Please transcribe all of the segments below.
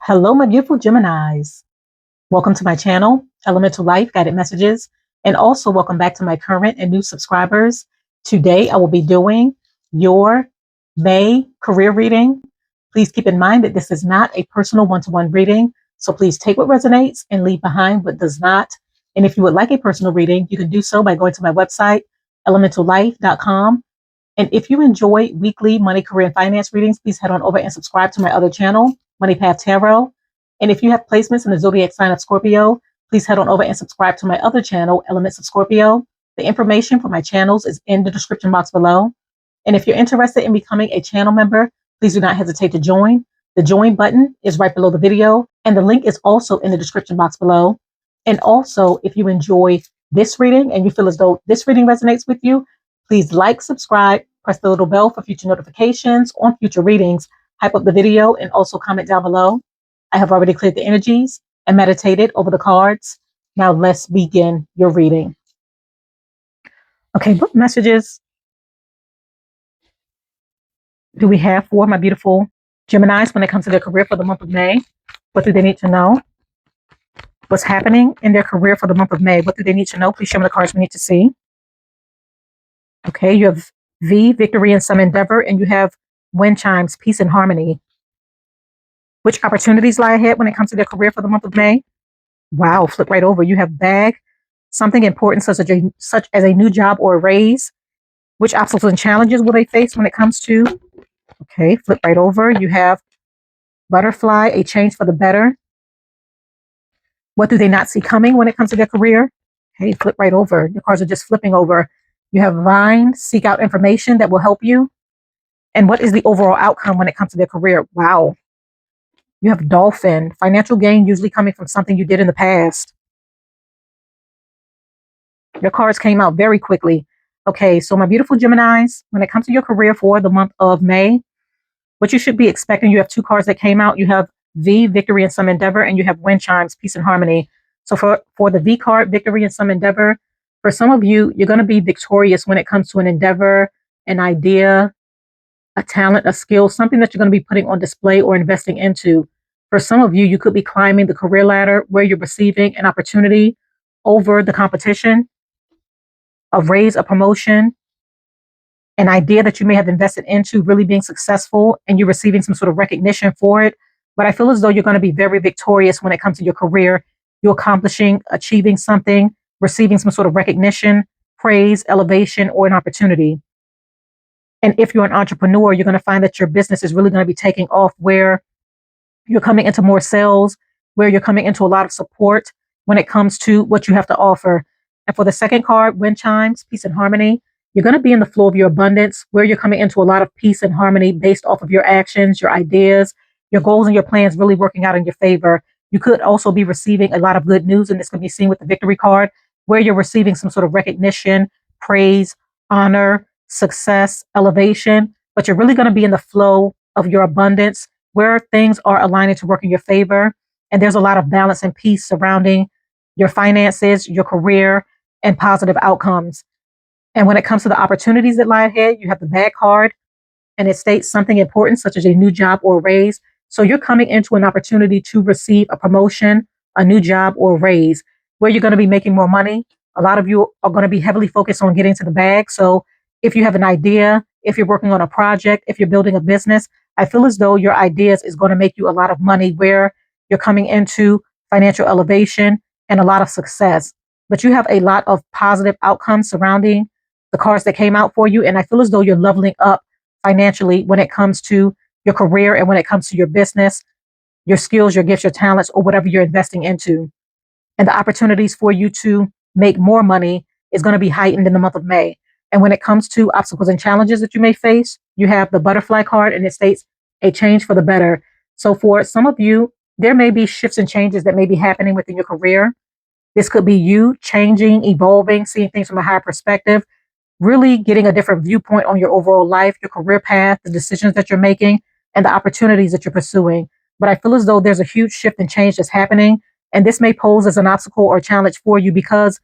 Hello, my beautiful Geminis. Welcome to my channel, EleMental Lyfe Guided Messages, and also welcome back to my current and new subscribers. Today, I will be doing your May career reading. Please keep in mind that this is not a personal one-to-one reading, so please take what resonates and leave behind what does not. And if you would like a personal reading, you can do so by going to my website, elementallyfe.com. And if you enjoy weekly money, career, and finance readings, please head on over and subscribe to my other channel, MoneyTarot. And if you have placements in the zodiac sign of Scorpio, please head on over and subscribe to my other channel, Elements of Scorpio. The information for my channels is in the description box below. And if you're interested in becoming a channel member, please do not hesitate to join. The join button is right below the video, and the link is also in the description box below. And also, if you enjoy this reading and you feel as though this reading resonates with you, please like, subscribe, press the little bell for future notifications on future readings, hype up the video, and also comment down below. I have already cleared the energies and meditated over the cards. Now let's begin your reading. Okay, what messages do we have for my beautiful Geminis when it comes to their career for the month of May? What do they need to know? What's happening in their career for the month of May? What do they need to know? Please show me the cards we need to see. Okay, you have V, victory and some endeavor, and you have wind chimes, peace and harmony. Which opportunities lie ahead when it comes to their career for the month of May? Wow, flip right over. You have bag, something important such as a new job or a raise. Which obstacles and challenges will they face when it comes to? Okay, flip right over. You have butterfly, a change for the better. What do they not see coming when it comes to their career? Okay, flip right over. Your cards are just flipping over. You have vine, seek out information that will help you. And what is the overall outcome when it comes to their career? Wow. You have dolphin, financial gain usually coming from something you did in the past. Your cards came out very quickly. Okay, so my beautiful Geminis, when it comes to your career for the month of May, what you should be expecting, you have two cards that came out. You have V, victory and some endeavor, and you have wind chimes, peace and harmony. So for the V card, victory and some endeavor, for some of you, you're going to be victorious when it comes to an endeavor, an idea, a talent, a skill, something that you're going to be putting on display or investing into. For some of you, you could be climbing the career ladder where you're receiving an opportunity over the competition, a raise, a promotion, an idea that you may have invested into really being successful, and you're receiving some sort of recognition for it. But I feel as though you're going to be very victorious when it comes to your career. You're accomplishing, achieving something, receiving some sort of recognition, praise, elevation, or an opportunity. And if you're an entrepreneur, you're going to find that your business is really going to be taking off, where you're coming into more sales, where you're coming into a lot of support when it comes to what you have to offer. And for the second card, wind chimes, peace and harmony, you're going to be in the flow of your abundance, where you're coming into a lot of peace and harmony based off of your actions, your ideas, your goals and your plans really working out in your favor. You could also be receiving a lot of good news, and this can be seen with the victory card, where you're receiving some sort of recognition, praise, honor, success, elevation, but you're really going to be in the flow of your abundance, where things are aligning to work in your favor. And there's a lot of balance and peace surrounding your finances, your career, and positive outcomes. And when it comes to the opportunities that lie ahead, you have the bag card, and it states something important such as a new job or a raise. So you're coming into an opportunity to receive a promotion, a new job or a raise, where you're going to be making more money. A lot of you are going to be heavily focused on getting to the bag. So if you have an idea, if you're working on a project, if you're building a business, I feel as though your ideas is going to make you a lot of money, where you're coming into financial elevation and a lot of success. But you have a lot of positive outcomes surrounding the cards that came out for you. And I feel as though you're leveling up financially when it comes to your career and when it comes to your business, your skills, your gifts, your talents, or whatever you're investing into. And the opportunities for you to make more money is going to be heightened in the month of May. And when it comes to obstacles and challenges that you may face, you have the butterfly card, and it states a change for the better. So for some of you, there may be shifts and changes that may be happening within your career. This could be you changing, evolving, seeing things from a higher perspective, really getting a different viewpoint on your overall life, your career path, the decisions that you're making, and the opportunities that you're pursuing. But I feel as though there's a huge shift and change that's happening. And this may pose as an obstacle or challenge for you because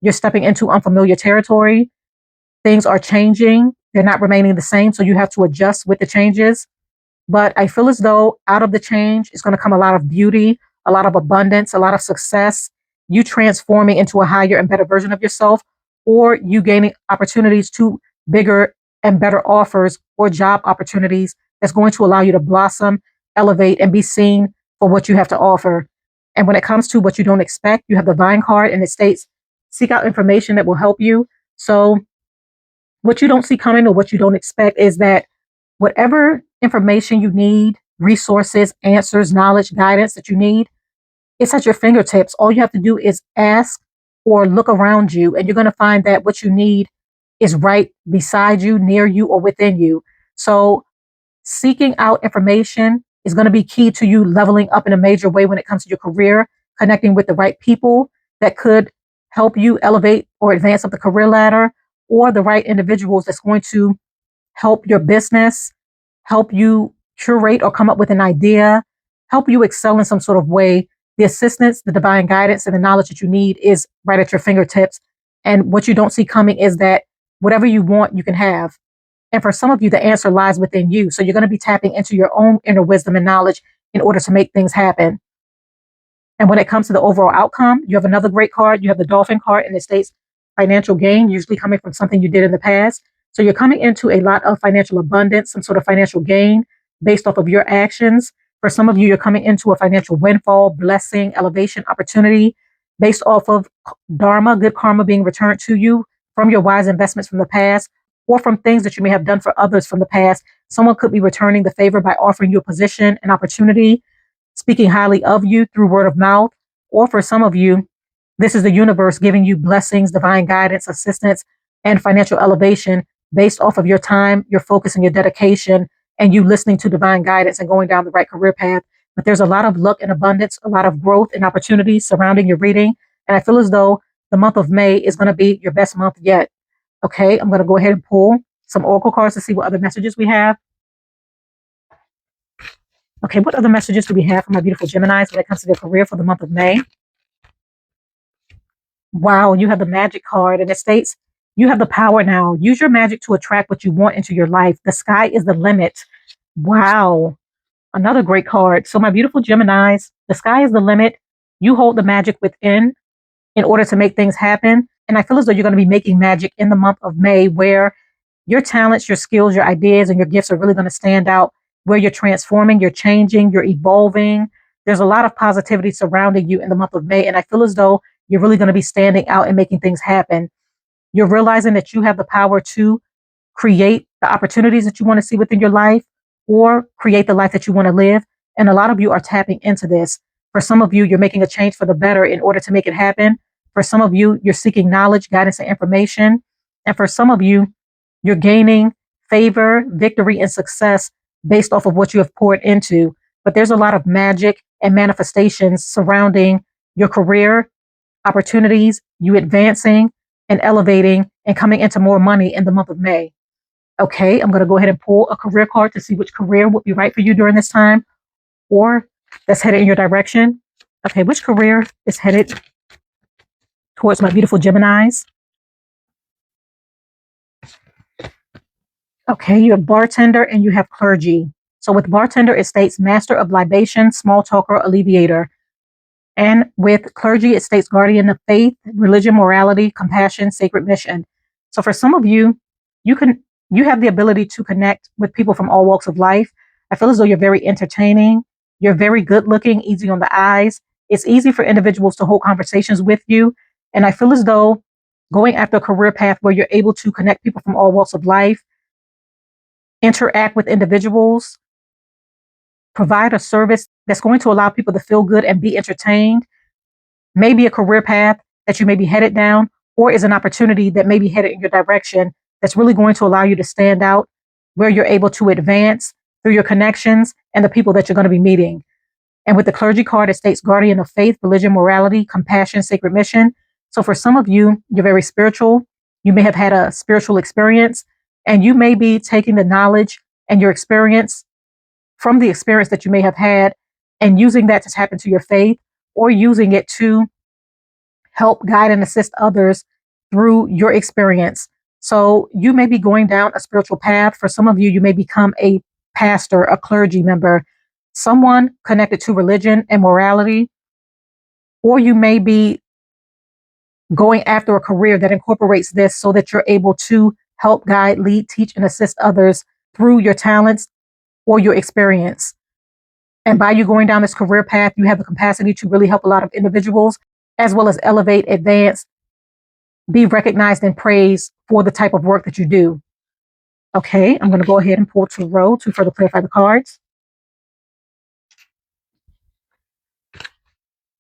you're stepping into unfamiliar territory. Things are changing. They're not remaining the same. So you have to adjust with the changes. But I feel as though out of the change is going to come a lot of beauty, a lot of abundance, a lot of success, you transforming into a higher and better version of yourself, or you gaining opportunities to bigger and better offers or job opportunities that's going to allow you to blossom, elevate, and be seen for what you have to offer. And when it comes to what you don't expect, you have the Vine card and it states, seek out information that will help you. So what you don't see coming or what you don't expect is that whatever information you need, resources, answers, knowledge, guidance that you need, it's at your fingertips. All you have to do is ask or look around you, and you're going to find that what you need is right beside you, near you, or within you. So, seeking out information is going to be key to you leveling up in a major way when it comes to your career, connecting with the right people that could help you elevate or advance up the career ladder, or the right individuals that's going to help your business, help you curate or come up with an idea, help you excel in some sort of way. The assistance, the divine guidance, and the knowledge that you need is right at your fingertips. And what you don't see coming is that whatever you want, you can have. And for some of you, the answer lies within you. So you're going to be tapping into your own inner wisdom and knowledge in order to make things happen. And when it comes to the overall outcome, you have another great card. You have the Dolphin card, and it states financial gain, usually coming from something you did in the past. So you're coming into a lot of financial abundance, some sort of financial gain based off of your actions. For some of you, you're coming into a financial windfall, blessing, elevation, opportunity based off of dharma, good karma being returned to you from your wise investments from the past or from things that you may have done for others from the past. Someone could be returning the favor by offering you a position, an opportunity, speaking highly of you through word of mouth. Or for some of you, this is the universe giving you blessings, divine guidance, assistance, and financial elevation based off of your time, your focus, and your dedication, and you listening to divine guidance and going down the right career path. But there's a lot of luck and abundance, a lot of growth and opportunities surrounding your reading. And I feel as though the month of May is going to be your best month yet. Okay, I'm going to go ahead and pull some oracle cards to see what other messages we have. Okay, what other messages do we have for my beautiful Geminis when it comes to their career for the month of May? Wow, you have the magic card, and it states, you have the power now. Use your magic to attract what you want into your life. The sky is the limit. Wow, another great card. So, my beautiful Geminis, the sky is the limit. You hold the magic within in order to make things happen. And I feel as though you're going to be making magic in the month of May, where your talents, your skills, your ideas, and your gifts are really going to stand out, where you're transforming, you're changing, you're evolving. There's a lot of positivity surrounding you in the month of May. And I feel as though you're really going to be standing out and making things happen. You're realizing that you have the power to create the opportunities that you want to see within your life or create the life that you want to live. And a lot of you are tapping into this. For some of you, you're making a change for the better in order to make it happen. For some of you, you're seeking knowledge, guidance, and information. And for some of you, you're gaining favor, victory, and success based off of what you have poured into. But there's a lot of magic and manifestations surrounding your career, opportunities, you advancing and elevating and coming into more money in the month of May. Okay, I'm going to go ahead and pull a career card to see which career would be right for you during this time or that's headed in your direction. Okay, which career is headed towards my beautiful Geminis? Okay, you have bartender and you have clergy. So with bartender, it states master of libation, small talker, alleviator. And with clergy, it states guardian of faith, religion, morality, compassion, sacred mission. So for some of you, you have the ability to connect with people from all walks of life. I feel as though you're very entertaining. You're very good looking, easy on the eyes. It's easy for individuals to hold conversations with you. And I feel as though going after a career path where you're able to connect people from all walks of life, interact with individuals, provide a service that's going to allow people to feel good and be entertained, maybe a career path that you may be headed down, or is an opportunity that may be headed in your direction that's really going to allow you to stand out, where you're able to advance through your connections and the people that you're going to be meeting. And with the clergy card, it states guardian of faith, religion, morality, compassion, sacred mission. So for some of you, you're very spiritual. You may have had a spiritual experience, and you may be taking the knowledge and your experience from the experience that you may have had and using that to tap into your faith or using it to help guide and assist others through your experience. So you may be going down a spiritual path. For some of you, you may become a pastor, a clergy member, someone connected to religion and morality, or you may be going after a career that incorporates this so that you're able to help guide, lead, teach, and assist others through your talents or your experience. And by you going down this career path, you have the capacity to really help a lot of individuals, as well as elevate, advance, be recognized and praised for the type of work that you do. Okay, I'm going to go ahead and pull Tarot to further clarify the cards.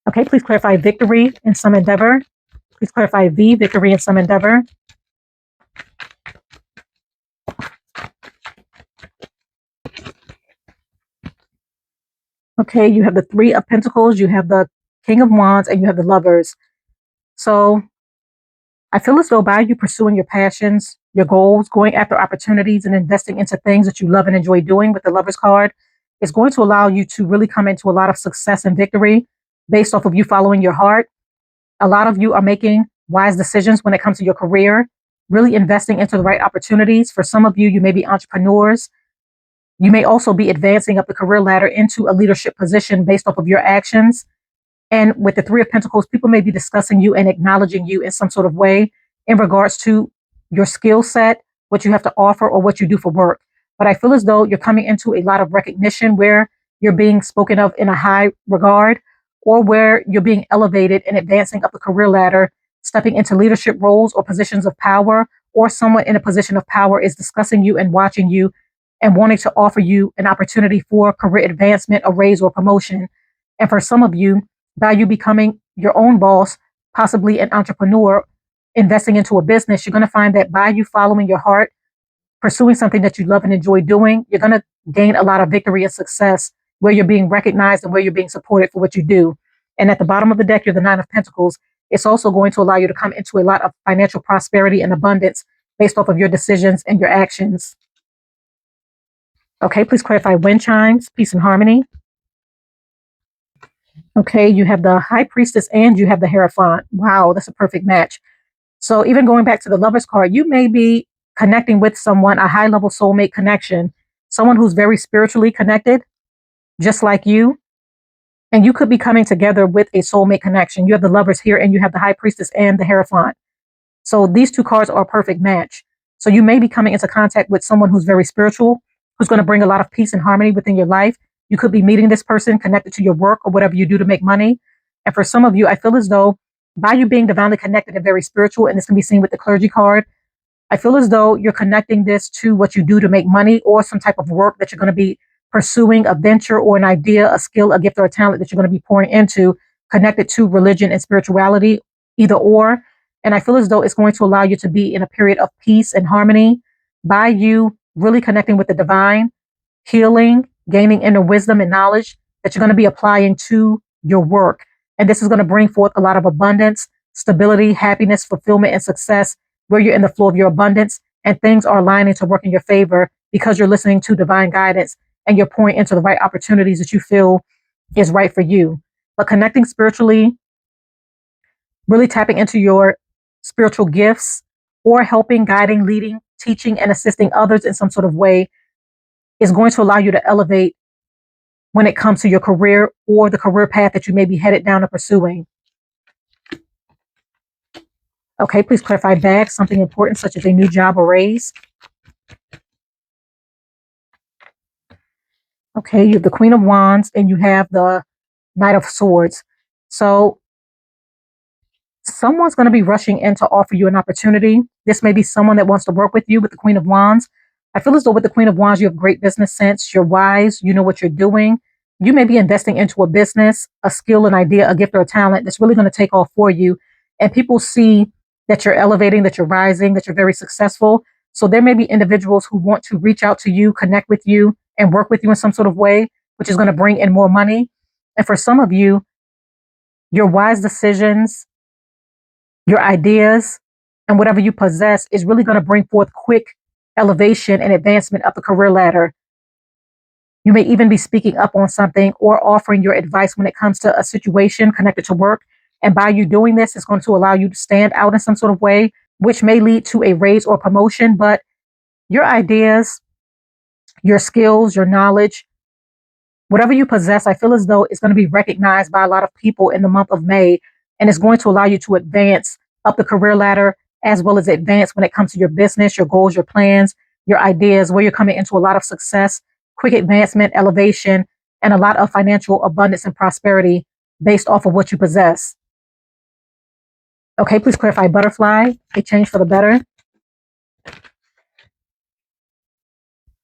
Okay, please clarify victory in some endeavor. Please clarify V, victory in some endeavor. Okay, you have the Three of Pentacles, you have the King of Wands, and you have the Lovers. So I feel as though by you pursuing your passions, your goals, going after opportunities, and investing into things that you love and enjoy doing with the Lovers card, is going to allow you to really come into a lot of success and victory based off of you following your heart. A lot of you are making wise decisions when it comes to your career, really investing into the right opportunities. For some of you, you may be entrepreneurs. You may also be advancing up the career ladder into a leadership position based off of your actions. And with the Three of Pentacles, people may be discussing you and acknowledging you in some sort of way in regards to your skill set, what you have to offer, or what you do for work. But I feel as though you're coming into a lot of recognition where you're being spoken of in a high regard, or where you're being elevated and advancing up the career ladder, stepping into leadership roles or positions of power, or someone in a position of power is discussing you and watching you and wanting to offer you an opportunity for career advancement, a raise, or promotion. And for some of you, by you becoming your own boss, possibly an entrepreneur, investing into a business, you're going to find that by you following your heart, pursuing something that you love and enjoy doing, you're going to gain a lot of victory and success where you're being recognized and where you're being supported for what you do. And at the bottom of the deck, you're the Nine of Pentacles. It's also going to allow you to come into a lot of financial prosperity and abundance based off of your decisions and your actions. Okay, please clarify wind chimes, peace and harmony. Okay, you have the High Priestess and you have the Hierophant. Wow, that's a perfect match. So even going back to the Lovers card, you may be connecting with someone, a high-level soulmate connection, someone who's very spiritually connected, just like you. And you could be coming together with a soulmate connection. You have the Lovers here and you have the High Priestess and the Hierophant. So these two cards are a perfect match. So you may be coming into contact with someone who's very spiritual, who's going to bring a lot of peace and harmony within your life. You could be meeting this person connected to your work or whatever you do to make money. And for some of you, I feel as though by you being divinely connected and very spiritual, and this can be seen with the clergy card, I feel as though you're connecting this to what you do to make money or some type of work that you're going to be pursuing, a venture or an idea, a skill, a gift, or a talent that you're going to be pouring into, connected to religion and spirituality, either or. And I feel as though it's going to allow you to be in a period of peace and harmony by you really connecting with the divine, healing, gaining inner wisdom and knowledge that you're going to be applying to your work. And this is going to bring forth a lot of abundance, stability, happiness, fulfillment, and success where you're in the flow of your abundance and things are aligning to work in your favor because you're listening to divine guidance and you're pouring into the right opportunities that you feel is right for you. But connecting spiritually, really tapping into your spiritual gifts or helping, guiding, leading, teaching, and assisting others in some sort of way is going to allow you to elevate when it comes to your career or the career path that you may be headed down or pursuing. Okay, please clarify back something important such as a new job or raise. Okay, you have the Queen of Wands and you have the Knight of Swords. So someone's going to be rushing in to offer you an opportunity. This may be someone that wants to work with you with the Queen of Wands. I feel as though with the Queen of Wands, you have great business sense. You're wise. You know what you're doing. You may be investing into a business, a skill, an idea, a gift, or a talent that's really going to take off for you. And people see that you're elevating, that you're rising, that you're very successful. So there may be individuals who want to reach out to you, connect with you, and work with you in some sort of way, which is going to bring in more money. And for some of you, your wise decisions, your ideas, and whatever you possess is really going to bring forth quick elevation and advancement up the career ladder. You may even be speaking up on something or offering your advice when it comes to a situation connected to work. And by you doing this, it's going to allow you to stand out in some sort of way, which may lead to a raise or promotion. But your ideas, your skills, your knowledge, whatever you possess, I feel as though it's going to be recognized by a lot of people in the month of May, and it's going to allow you to advance up the career ladder as well as advance when it comes to your business, your goals, your plans, your ideas, where you're coming into a lot of success, quick advancement, elevation, and a lot of financial abundance and prosperity based off of what you possess. Okay, please clarify butterfly, a change for the better.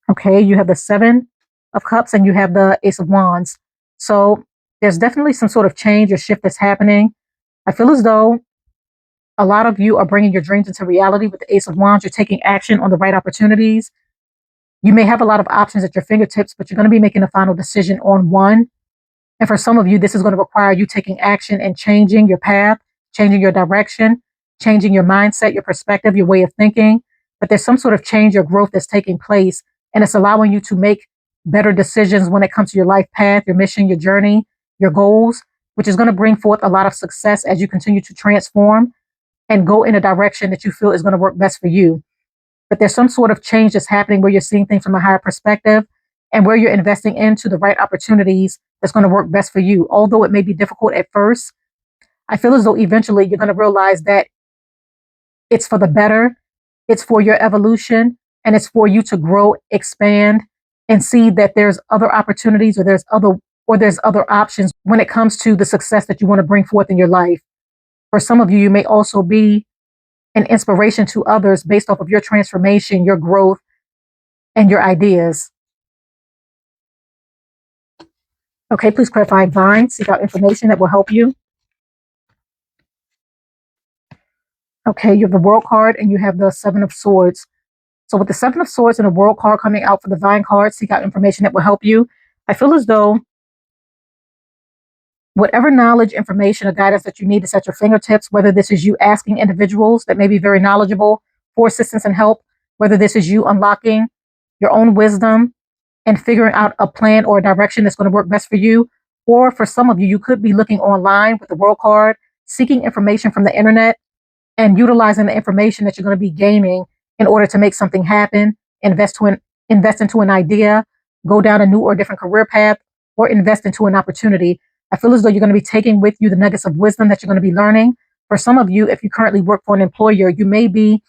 Okay, you have the Seven of Cups and you have the Ace of Wands. So there's definitely some sort of change or shift that's happening. I feel as though a lot of you are bringing your dreams into reality with the Ace of Wands. You're taking action on the right opportunities. You may have a lot of options at your fingertips, but you're going to be making a final decision on one. And for some of you, this is going to require you taking action and changing your path, changing your direction, changing your mindset, your perspective, your way of thinking. But there's some sort of change or growth that's taking place, and it's allowing you to make better decisions when it comes to your life path, your mission, your journey, your goals, which is going to bring forth a lot of success as you continue to transform and go in a direction that you feel is going to work best for you. But there's some sort of change that's happening where you're seeing things from a higher perspective and where you're investing into the right opportunities that's going to work best for you. Although it may be difficult at first, I feel as though eventually you're going to realize that it's for the better, it's for your evolution, and it's for you to grow, expand, and see that there's other opportunities or there's other options when it comes to the success that you want to bring forth in your life. For some of you, you may also be an inspiration to others based off of your transformation, your growth, and your ideas. Okay, please clarify Vine. Seek out information that will help you. Okay, you have the World card and you have the Seven of Swords. So with the Seven of Swords and the World card coming out for the Vine card, seek out information that will help you. I feel as though whatever knowledge, information, or guidance that you need is at your fingertips, whether this is you asking individuals that may be very knowledgeable for assistance and help, whether this is you unlocking your own wisdom and figuring out a plan or a direction that's going to work best for you. Or for some of you, you could be looking online with the World card, seeking information from the internet and utilizing the information that you're going to be gaining in order to make something happen, invest into an idea, go down a new or different career path, or invest into an opportunity. I feel as though you're going to be taking with you the nuggets of wisdom that you're going to be learning. For some of you, if you currently work for an employer, you may be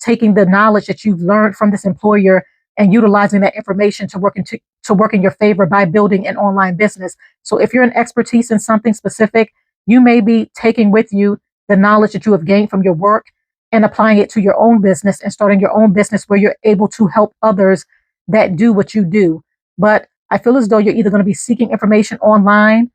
taking the knowledge that you've learned from this employer and utilizing that information to work in your favor by building an online business. So if you're an expertise in something specific, you may be taking with you the knowledge that you have gained from your work and applying it to your own business and starting your own business where you're able to help others that do what you do. But I feel as though you're either going to be seeking information online,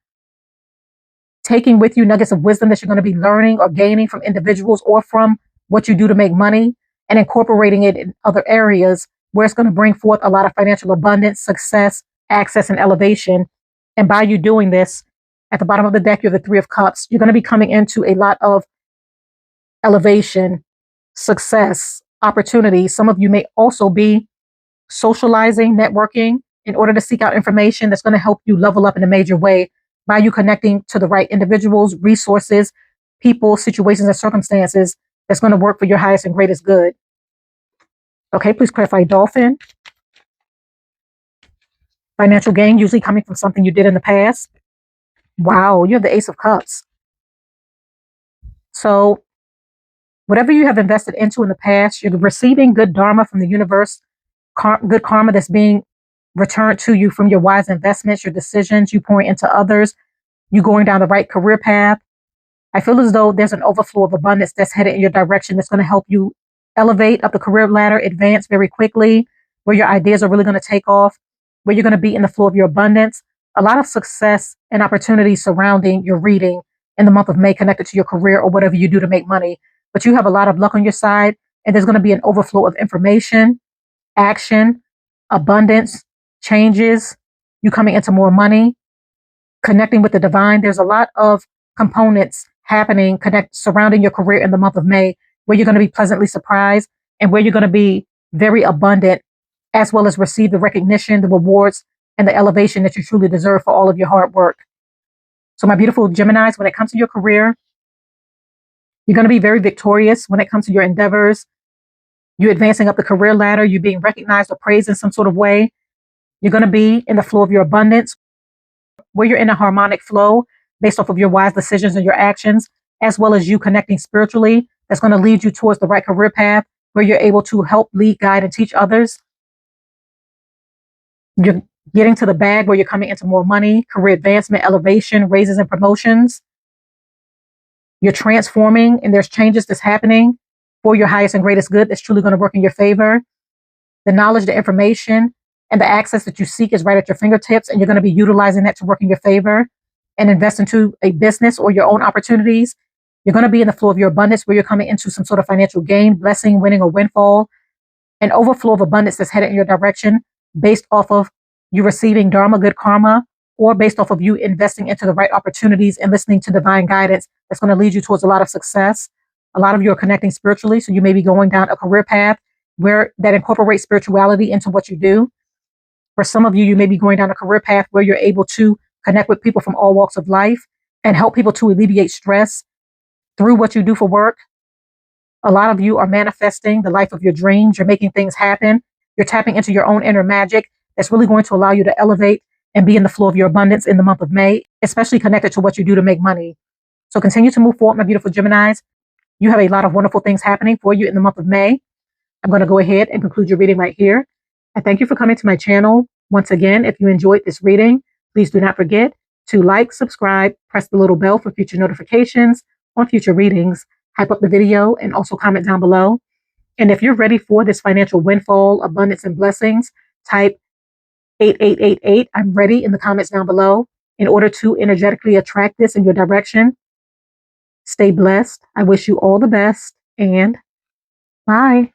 taking with you nuggets of wisdom that you're going to be learning or gaining from individuals or from what you do to make money, and incorporating it in other areas where it's going to bring forth a lot of financial abundance, success, access, and elevation. And by you doing this, at the bottom of the deck, you have the Three of Cups. You're going to be coming into a lot of elevation, success, opportunity. Some of you may also be socializing, networking in order to seek out information that's going to help you level up in a major way by you connecting to the right individuals, resources, people, situations, and circumstances that's going to work for your highest and greatest good. Okay, please clarify Dolphin. Financial gain usually coming from something you did in the past. Wow, you have the Ace of Cups. So whatever you have invested into in the past, you're receiving good dharma from the universe, good karma that's being returned to you from your wise investments, your decisions, you pouring into others, you going down the right career path. I feel as though there's an overflow of abundance that's headed in your direction that's going to help you elevate up the career ladder, advance very quickly, where your ideas are really going to take off, where you're going to be in the flow of your abundance. A lot of success and opportunities surrounding your reading in the month of May connected to your career or whatever you do to make money. But you have a lot of luck on your side, and there's going to be an overflow of information, action, abundance, changes, you coming into more money, connecting with the divine. There's a lot of components happening, surrounding your career in the month of May, where you're going to be pleasantly surprised and where you're going to be very abundant, as well as receive the recognition, the rewards, and the elevation that you truly deserve for all of your hard work. So my beautiful Geminis, when it comes to your career, you're going to be very victorious when it comes to your endeavors. You advancing up the career ladder, you being recognized or praised in some sort of way. You're going to be in the flow of your abundance, where you're in a harmonic flow based off of your wise decisions and your actions, as well as you connecting spiritually. That's going to lead you towards the right career path where you're able to help, lead, guide, and teach others. You're getting to the bag where you're coming into more money, career advancement, elevation, raises, and promotions. You're transforming, and there's changes that's happening for your highest and greatest good that's truly going to work in your favor. The knowledge, the information, and the access that you seek is right at your fingertips, and you're going to be utilizing that to work in your favor and invest into a business or your own opportunities. You're going to be in the flow of your abundance where you're coming into some sort of financial gain, blessing, winning, or windfall, an overflow of abundance that's headed in your direction based off of you receiving dharma, good karma, or based off of you investing into the right opportunities and listening to divine guidance that's going to lead you towards a lot of success. A lot of you are connecting spiritually, so you may be going down a career path where that incorporates spirituality into what you do. For some of you, you may be going down a career path where you're able to connect with people from all walks of life and help people to alleviate stress through what you do for work. A lot of you are manifesting the life of your dreams. You're making things happen. You're tapping into your own inner magic that's really going to allow you to elevate and be in the flow of your abundance in the month of May, especially connected to what you do to make money. So continue to move forward, my beautiful Geminis. You have a lot of wonderful things happening for you in the month of May. I'm going to go ahead and conclude your reading right here. I thank you for coming to my channel. Once again, if you enjoyed this reading, please do not forget to like, subscribe, press the little bell for future notifications on future readings, hype up the video, and also comment down below. And if you're ready for this financial windfall, abundance, and blessings, type 8888, I'm ready, in the comments down below in order to energetically attract this in your direction. Stay blessed. I wish you all the best, and bye.